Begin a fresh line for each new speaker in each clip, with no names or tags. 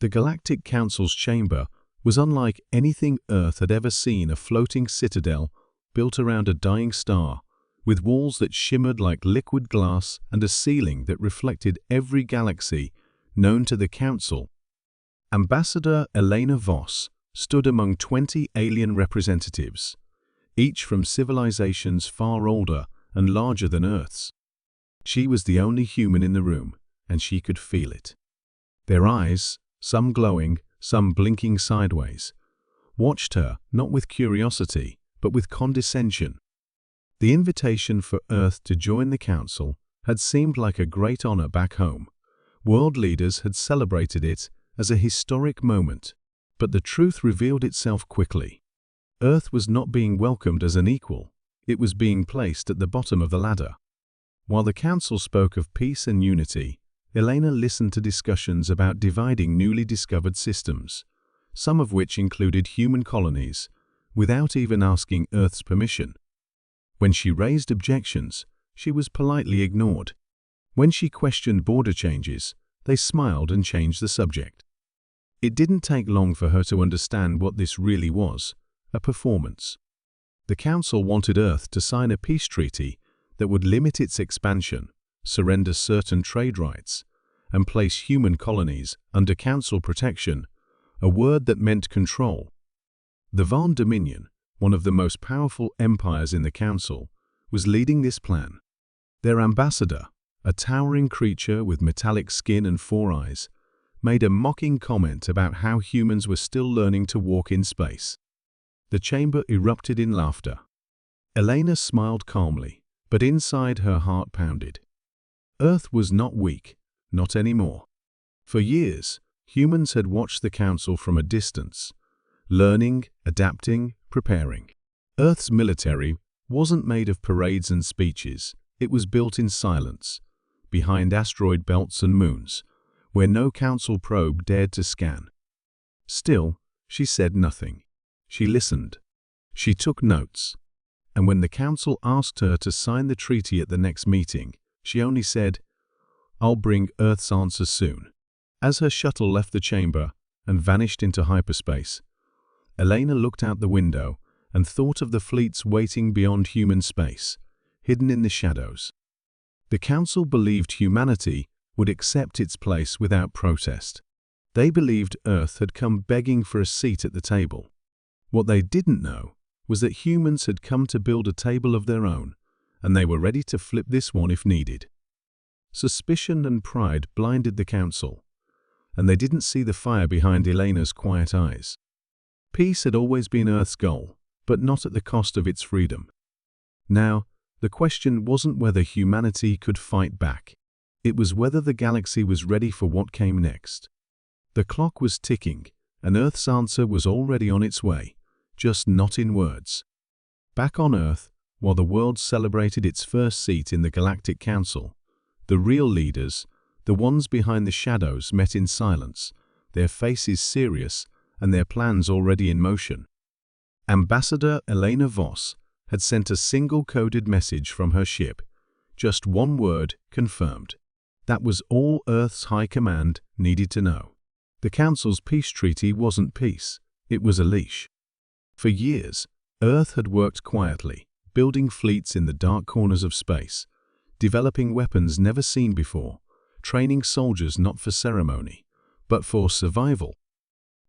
The Galactic Council's chamber was unlike anything Earth had ever seen, a floating citadel built around a dying star, with walls that shimmered like liquid glass and a ceiling that reflected every galaxy known to the Council. Ambassador Elena Voss stood among 20 alien representatives, each from civilizations far older and larger than Earth's. She was the only human in the room, and she could feel it. Their eyes, some glowing, some blinking sideways, watched her not with curiosity, but with condescension. The invitation for Earth to join the Council had seemed like a great honor back home. World leaders had celebrated it as a historic moment, but the truth revealed itself quickly. Earth was not being welcomed as an equal, it was being placed at the bottom of the ladder. While the Council spoke of peace and unity, Elena listened to discussions about dividing newly discovered systems, some of which included human colonies, without even asking Earth's permission. When she raised objections, she was politely ignored. When she questioned border changes, they smiled and changed the subject. It didn't take long for her to understand what this really was, a performance. The Council wanted Earth to sign a peace treaty that would limit its expansion, surrender certain trade rights, and place human colonies under Council protection, a word that meant control. The Van Dominion, one of the most powerful empires in the Council, was leading this plan. Their ambassador, a towering creature with metallic skin and 4 eyes, made a mocking comment about how humans were still learning to walk in space. The chamber erupted in laughter. Elena smiled calmly, but inside her heart pounded. Earth was not weak, not anymore. For years, humans had watched the Council from a distance, learning, adapting, preparing. Earth's military wasn't made of parades and speeches, it was built in silence, behind asteroid belts and moons, where no Council probe dared to scan. Still, she said nothing. She listened. She took notes. And when the Council asked her to sign the treaty at the next meeting, she only said, "I'll bring Earth's answer soon." As her shuttle left the chamber and vanished into hyperspace, Elena looked out the window and thought of the fleets waiting beyond human space, hidden in the shadows. The Council believed humanity would accept its place without protest. They believed Earth had come begging for a seat at the table. What they didn't know was that humans had come to build a table of their own, and they were ready to flip this one if needed. Suspicion and pride blinded the Council, and they didn't see the fire behind Elena's quiet eyes. Peace had always been Earth's goal, but not at the cost of its freedom. Now, the question wasn't whether humanity could fight back. It was whether the galaxy was ready for what came next. The clock was ticking, and Earth's answer was already on its way, just not in words. Back on Earth, while the world celebrated its first seat in the Galactic Council, the real leaders, the ones behind the shadows, met in silence, their faces serious and their plans already in motion. Ambassador Elena Voss had sent a single coded message from her ship, just one word: confirmed. That was all Earth's High Command needed to know. The Council's peace treaty wasn't peace, it was a leash. For years, Earth had worked quietly, building fleets in the dark corners of space, developing weapons never seen before, training soldiers not for ceremony, but for survival.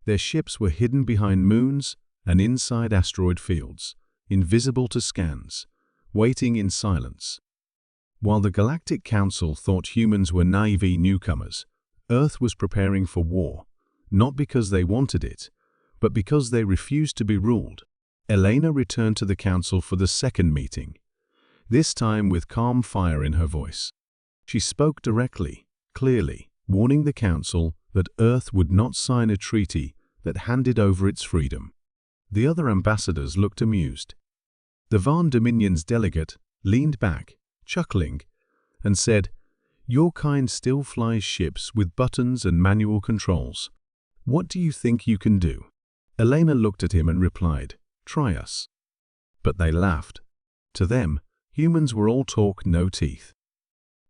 Their ships were hidden behind moons and inside asteroid fields, invisible to scans, waiting in silence. While the Galactic Council thought humans were naive newcomers, Earth was preparing for war, not because they wanted it, but because they refused to be ruled. Elena returned to the Council for the second meeting, this time with calm fire in her voice. She spoke directly, clearly, warning the Council that Earth would not sign a treaty that handed over its freedom. The other ambassadors looked amused. The Van Dominion's delegate leaned back, chuckling, and said, "Your kind still flies ships with buttons and manual controls. What do you think you can do?" Elena looked at him and replied, "Try us." But they laughed. To them, humans were all talk, no teeth.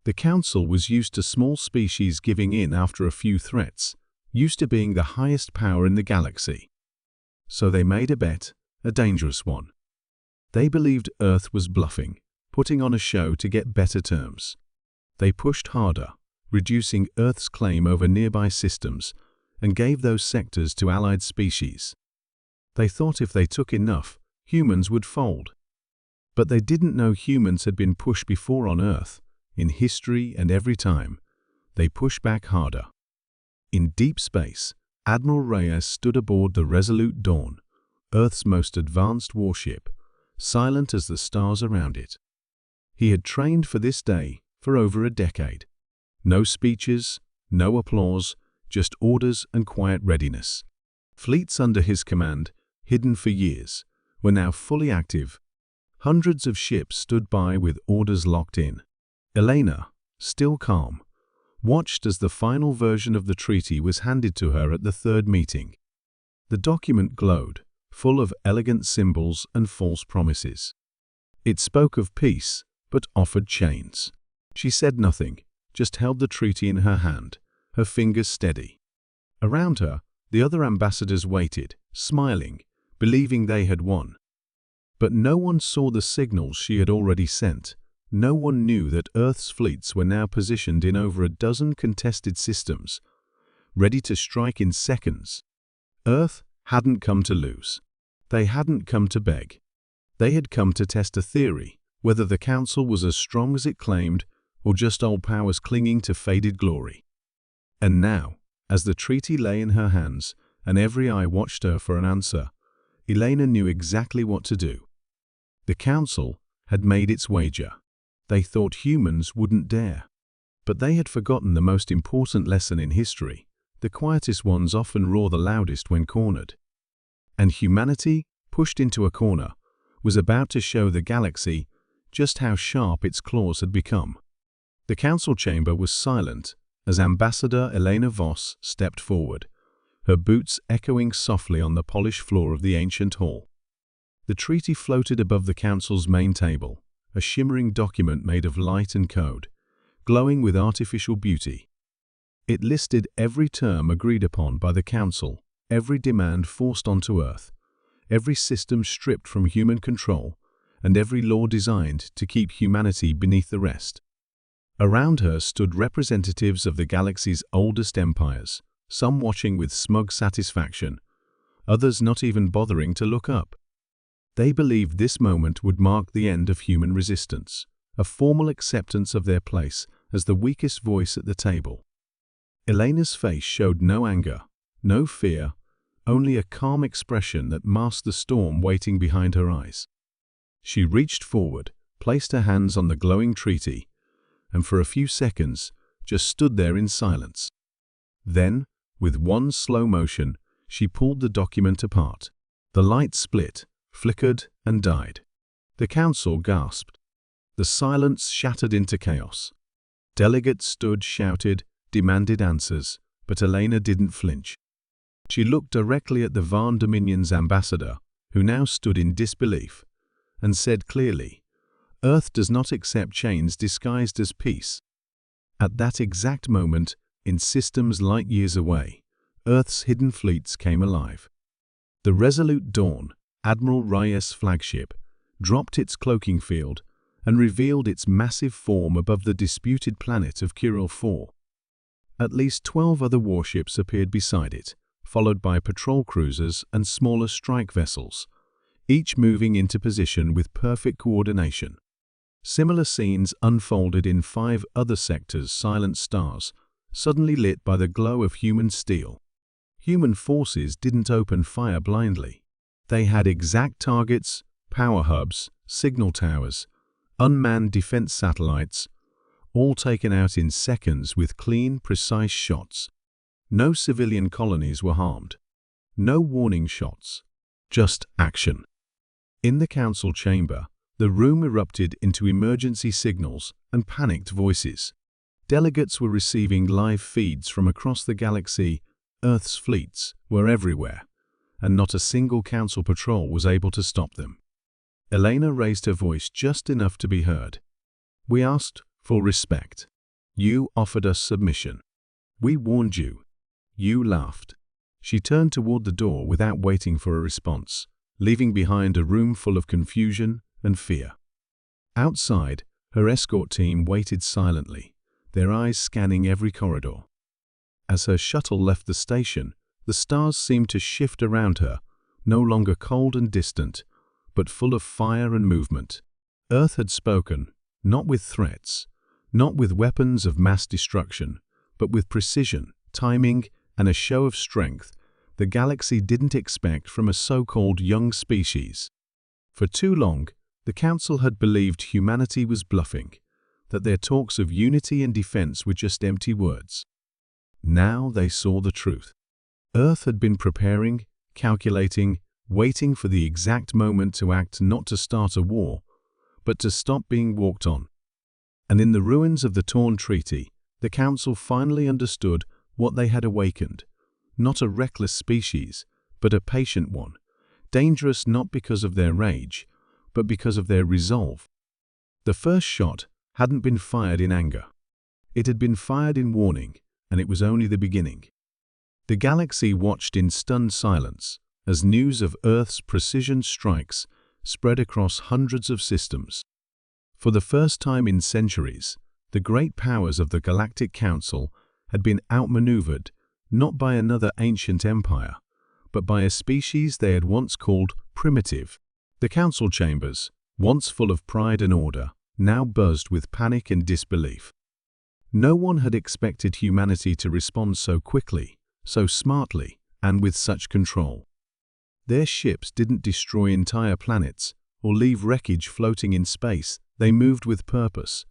The Council was used to small species giving in after a few threats. used to being the highest power in the galaxy. So they made a bet, a dangerous one. They believed Earth was bluffing, putting on a show to get better terms. They pushed harder, reducing Earth's claim over nearby systems, and gave those sectors to allied species. They thought if they took enough, humans would fold. But they didn't know humans had been pushed before on Earth, in history, and every time, they pushed back harder. In deep space, Admiral Reyes stood aboard the Resolute Dawn, Earth's most advanced warship, silent as the stars around it. He had trained for this day for over a decade. No speeches, no applause, just orders and quiet readiness. Fleets under his command, hidden for years, were now fully active. Hundreds of ships stood by with orders locked in. Elena, still calm, watched as the final version of the treaty was handed to her at the third meeting. The document glowed, full of elegant symbols and false promises. It spoke of peace, but offered chains. She said nothing, just held the treaty in her hand, her fingers steady. Around her, the other ambassadors waited, smiling, believing they had won. But no one saw the signals she had already sent. No one knew that Earth's fleets were now positioned in over a dozen contested systems, ready to strike in seconds. Earth hadn't come to lose. They hadn't come to beg. They had come to test a theory, whether the Council was as strong as it claimed, or just old powers clinging to faded glory. And now, as the treaty lay in her hands, and every eye watched her for an answer, Elena knew exactly what to do. The Council had made its wager. They thought humans wouldn't dare. But they had forgotten the most important lesson in history. The quietest ones often roar the loudest when cornered. And humanity, pushed into a corner, was about to show the galaxy just how sharp its claws had become. The council chamber was silent as Ambassador Elena Voss stepped forward, her boots echoing softly on the polished floor of the ancient hall. The treaty floated above the council's main table, a shimmering document made of light and code, glowing with artificial beauty. It listed every term agreed upon by the council, every demand forced onto Earth, every system stripped from human control, and every law designed to keep humanity beneath the rest. Around her stood representatives of the galaxy's oldest empires, some watching with smug satisfaction, others not even bothering to look up. They believed this moment would mark the end of human resistance, a formal acceptance of their place as the weakest voice at the table. Elena's face showed no anger, no fear, only a calm expression that masked the storm waiting behind her eyes. She reached forward, placed her hands on the glowing treaty, and for a few seconds just stood there in silence. Then, with one slow motion, she pulled the document apart. The light split, flickered, and died. The council gasped. The silence shattered into chaos. Delegates stood, shouted, demanded answers, but Elena didn't flinch. She looked directly at the Van Dominion's ambassador, who now stood in disbelief, and said clearly, "Earth does not accept chains disguised as peace." At that exact moment, in systems light years away, Earth's hidden fleets came alive. The Resolute Dawn, Admiral Reyes' flagship, dropped its cloaking field and revealed its massive form above the disputed planet of Kirill 4. At least 12 other warships appeared beside it, followed by patrol cruisers and smaller strike vessels, each moving into position with perfect coordination. Similar scenes unfolded in 5 other sectors, silent stars, suddenly lit by the glow of human steel. Human forces didn't open fire blindly. They had exact targets, power hubs, signal towers, unmanned defense satellites, all taken out in seconds with clean, precise shots. No civilian colonies were harmed. No warning shots. Just action. In the council chamber, the room erupted into emergency signals and panicked voices. Delegates were receiving live feeds from across the galaxy. Earth's fleets were everywhere, and not a single council patrol was able to stop them. Elena raised her voice just enough to be heard. "We asked for respect. You offered us submission. We warned you. You laughed. She turned toward the door without waiting for a response, leaving behind a room full of confusion and fear. Outside, her escort team waited silently, their eyes scanning every corridor. As her shuttle left the station, the stars seemed to shift around her, no longer cold and distant, but full of fire and movement. Earth had spoken, not with threats, not with weapons of mass destruction, but with precision, timing, and a show of strength the galaxy didn't expect from a so-called young species. For too long, the Council had believed humanity was bluffing, that their talks of unity and defense were just empty words. Now they saw the truth. Earth had been preparing, calculating, waiting for the exact moment to act, not to start a war, but to stop being walked on. And in the ruins of the torn treaty, the Council finally understood what they had awakened. Not a reckless species, but a patient one, dangerous not because of their rage, but because of their resolve. The first shot hadn't been fired in anger. It had been fired in warning, and it was only the beginning. The galaxy watched in stunned silence as news of Earth's precision strikes spread across hundreds of systems. For the first time in centuries, the great powers of the Galactic Council had been outmaneuvered not by another ancient empire, but by a species they had once called primitive. The council chambers, once full of pride and order, now buzzed with panic and disbelief. No one had expected humanity to respond so quickly, so smartly, and with such control. Their ships didn't destroy entire planets or leave wreckage floating in space. They moved with purpose,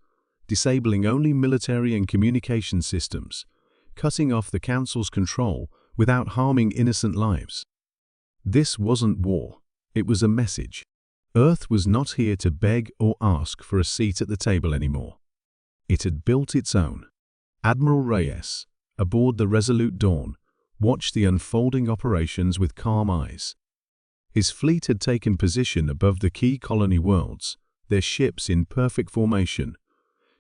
disabling only military and communication systems, cutting off the Council's control without harming innocent lives. This wasn't war, it was a message. Earth was not here to beg or ask for a seat at the table anymore. It had built its own. Admiral Reyes, aboard the Resolute Dawn, watched the unfolding operations with calm eyes. His fleet had taken position above the key colony worlds, their ships in perfect formation,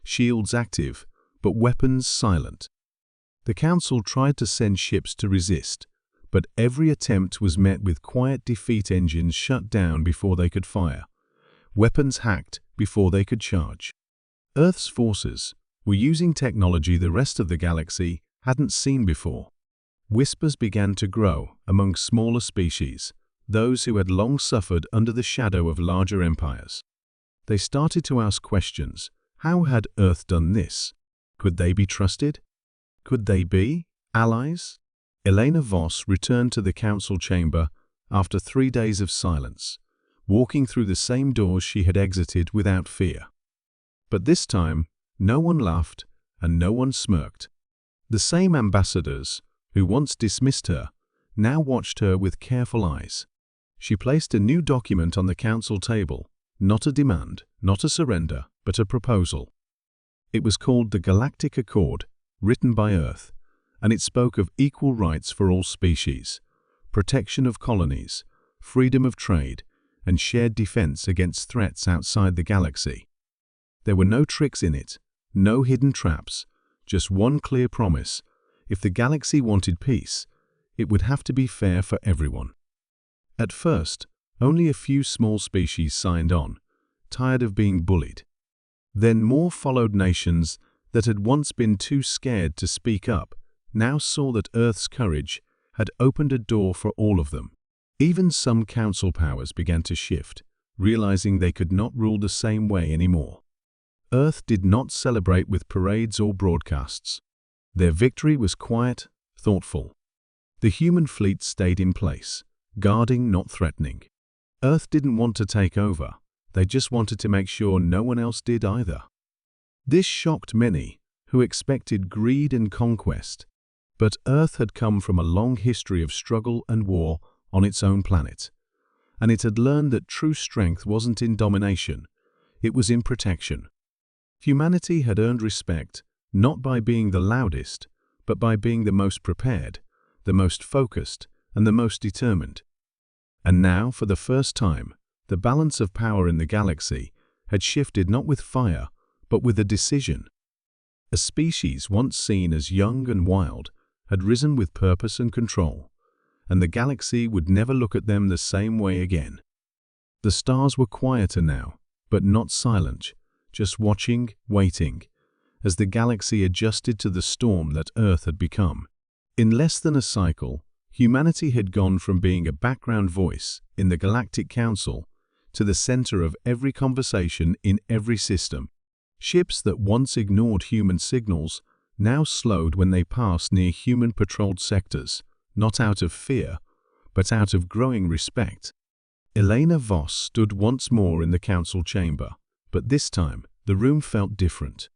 shields active, but weapons silent. The Council tried to send ships to resist, but every attempt was met with quiet defeat. Engines shut down before they could fire, weapons hacked before they could charge. Earth's forces were using technology the rest of the galaxy hadn't seen before. Whispers began to grow among smaller species, those who had long suffered under the shadow of larger empires. They started to ask questions. How had Earth done this? Could they be trusted? Could they be allies? Elena Voss returned to the council chamber after 3 days of silence, walking through the same doors she had exited without fear. But this time, no one laughed and no one smirked. The same ambassadors who once dismissed her now watched her with careful eyes. She placed a new document on the council table, not a demand, not a surrender, but a proposal. It was called the Galactic Accord, written by Earth, and it spoke of equal rights for all species, protection of colonies, freedom of trade, and shared defense against threats outside the galaxy. There were no tricks in it, no hidden traps, just one clear promise: if the galaxy wanted peace, it would have to be fair for everyone. At first, only a few small species signed on, tired of being bullied. Then more followed. Nations that had once been too scared to speak up now saw that Earth's courage had opened a door for all of them. Even some council powers began to shift, realizing they could not rule the same way anymore. Earth did not celebrate with parades or broadcasts. Their victory was quiet, thoughtful. The human fleet stayed in place, guarding, not threatening. Earth didn't want to take over. They just wanted to make sure no one else did either. This shocked many who expected greed and conquest. But Earth had come from a long history of struggle and war on its own planet, and it had learned that true strength wasn't in domination, it was in protection. Humanity had earned respect not by being the loudest, but by being the most prepared, the most focused, and the most determined. And now, for the first time, the balance of power in the galaxy had shifted not with fire, but with a decision. A species once seen as young and wild had risen with purpose and control, and the galaxy would never look at them the same way again. The stars were quieter now, but not silent, just watching, waiting, as the galaxy adjusted to the storm that Earth had become. In less than a cycle, humanity had gone from being a background voice in the Galactic Council to the center of every conversation in every system. Ships that once ignored human signals now slowed when they passed near human-patrolled sectors, not out of fear, but out of growing respect. Elena Voss stood once more in the council chamber, but this time the room felt different.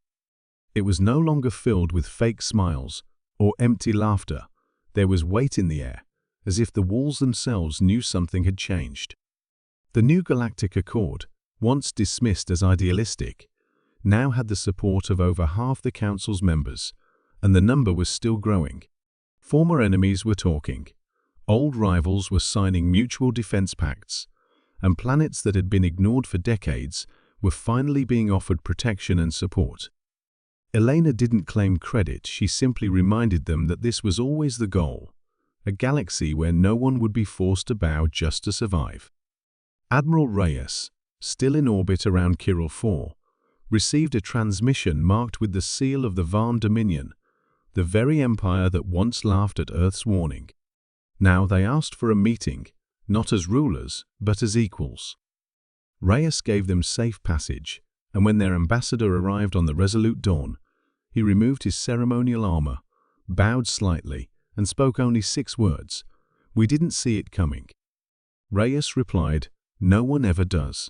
It was no longer filled with fake smiles or empty laughter. There was weight in the air, as if the walls themselves knew something had changed. The new Galactic Accord, once dismissed as idealistic, now had the support of over half the council's members, and the number was still growing. Former enemies were talking, old rivals were signing mutual defense pacts, and planets that had been ignored for decades were finally being offered protection and support. Elena didn't claim credit, she simply reminded them that this was always the goal, a galaxy where no one would be forced to bow just to survive. Admiral Reyes, still in orbit around Kirill 4, received a transmission marked with the seal of the Varn Dominion, the very empire that once laughed at Earth's warning. Now they asked for a meeting, not as rulers, but as equals. Reyes gave them safe passage, and when their ambassador arrived on the Resolute Dawn, he removed his ceremonial armor, bowed slightly, and spoke only 6 words. "We didn't see it coming." Reyes replied, "No one ever does."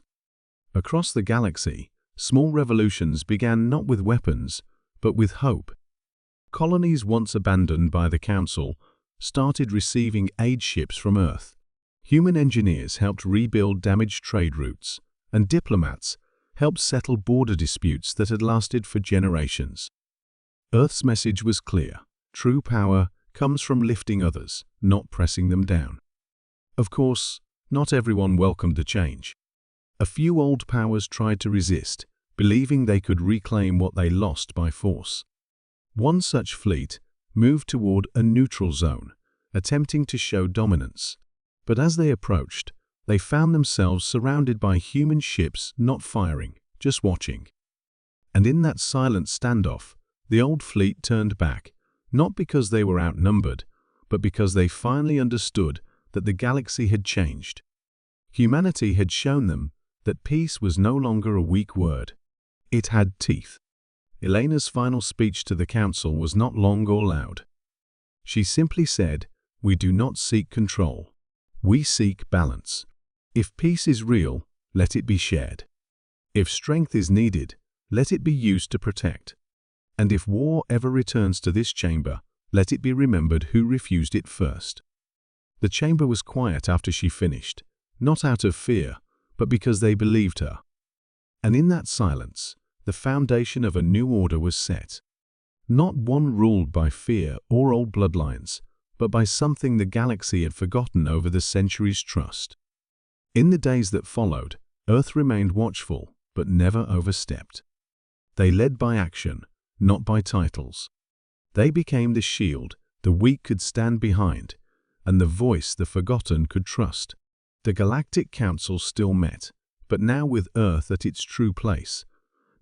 Across the galaxy, small revolutions began not with weapons, but with hope. Colonies once abandoned by the Council started receiving aid ships from Earth. Human engineers helped rebuild damaged trade routes, and diplomats helped settle border disputes that had lasted for generations. Earth's message was clear: true power comes from lifting others, not pressing them down. Of course, not everyone welcomed the change. A few old powers tried to resist, believing they could reclaim what they lost by force. One such fleet moved toward a neutral zone, attempting to show dominance. But as they approached, they found themselves surrounded by human ships not firing, just watching. And in that silent standoff, the old fleet turned back, not because they were outnumbered, but because they finally understood that the galaxy had changed. Humanity had shown them that peace was no longer a weak word. It had teeth. Elena's final speech to the council was not long or loud. She simply said, "We do not seek control. We seek balance. If peace is real, let it be shared. If strength is needed, let it be used to protect. And if war ever returns to this chamber, let it be remembered who refused it first." The chamber was quiet after she finished, not out of fear, but because they believed her. And in that silence, the foundation of a new order was set. Not one ruled by fear or old bloodlines, but by something the galaxy had forgotten over the centuries' trust. In the days that followed, Earth remained watchful, but never overstepped. They led by action, not by titles. They became the shield the weak could stand behind, and the voice the forgotten could trust. The Galactic Council still met, but now with Earth at its true place.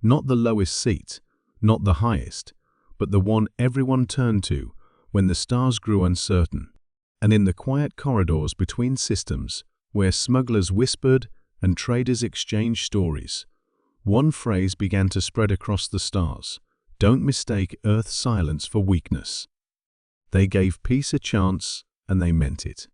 Not the lowest seat, not the highest, but the one everyone turned to when the stars grew uncertain. And in the quiet corridors between systems, where smugglers whispered and traders exchanged stories, one phrase began to spread across the stars: "Don't mistake Earth's silence for weakness." They gave peace a chance, and they meant it.